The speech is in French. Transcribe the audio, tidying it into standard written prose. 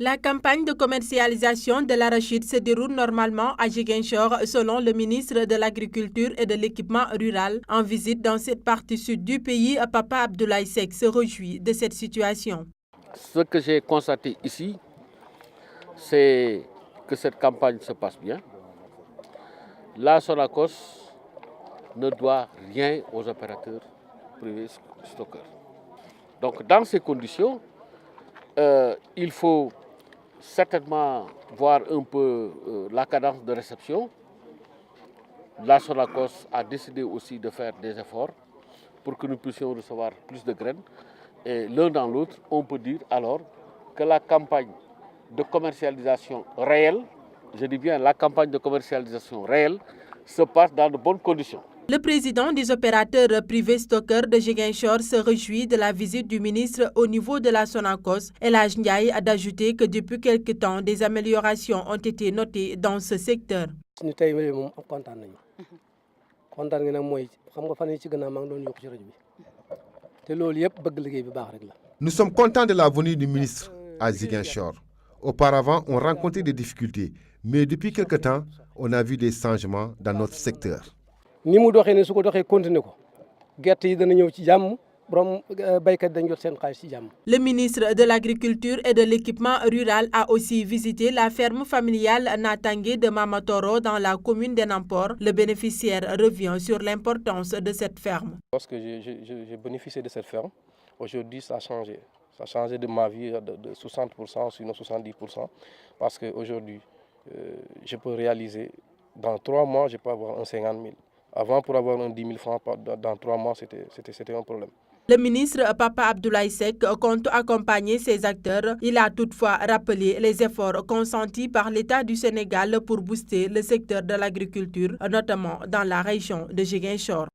La campagne de commercialisation de l'arachide se déroule normalement à Ziguinchor selon le ministre de l'Agriculture et de l'Équipement rural. En visite dans cette partie sud du pays, Papa Abdoulaye Seck se réjouit de cette situation. Ce que j'ai constaté ici, c'est que cette campagne se passe bien. La Sonacos ne doit rien aux opérateurs privés stockeurs. Donc dans ces conditions, il faut certainement voir un peu la cadence de réception. La Sonacos a décidé aussi de faire des efforts pour que nous puissions recevoir plus de graines. Et l'un dans l'autre, on peut dire alors que la campagne de commercialisation réelle, je dis bien la campagne de commercialisation réelle, se passe dans de bonnes conditions. Le président des opérateurs privés stockeurs de Ziguinchor se réjouit de la visite du ministre au niveau de la Sonacos. El Hadj Ndiaye a d'ajouter que depuis quelque temps, des améliorations ont été notées dans ce secteur. Nous sommes contents de la venue du ministre à Ziguinchor. Auparavant, on rencontrait des difficultés, mais depuis quelque temps, on a vu des changements dans notre secteur. Le ministre de l'Agriculture et de l'Équipement rural a aussi visité la ferme familiale Natangé de Mamatoro dans la commune d'Enampor. Le bénéficiaire revient sur l'importance de cette ferme. Lorsque j'ai bénéficié de cette ferme, aujourd'hui ça a changé. Ça a changé de ma vie de 60%, sinon 70%, parce qu'aujourd'hui, je peux réaliser, dans 3 mois, je peux avoir un 50 000. Avant, pour avoir un 10 000 francs dans 3 mois, c'était un problème. Le ministre Papa Abdoulaye Seck compte accompagner ces acteurs. Il a toutefois rappelé les efforts consentis par l'État du Sénégal pour booster le secteur de l'agriculture, notamment dans la région de Ziguinchor.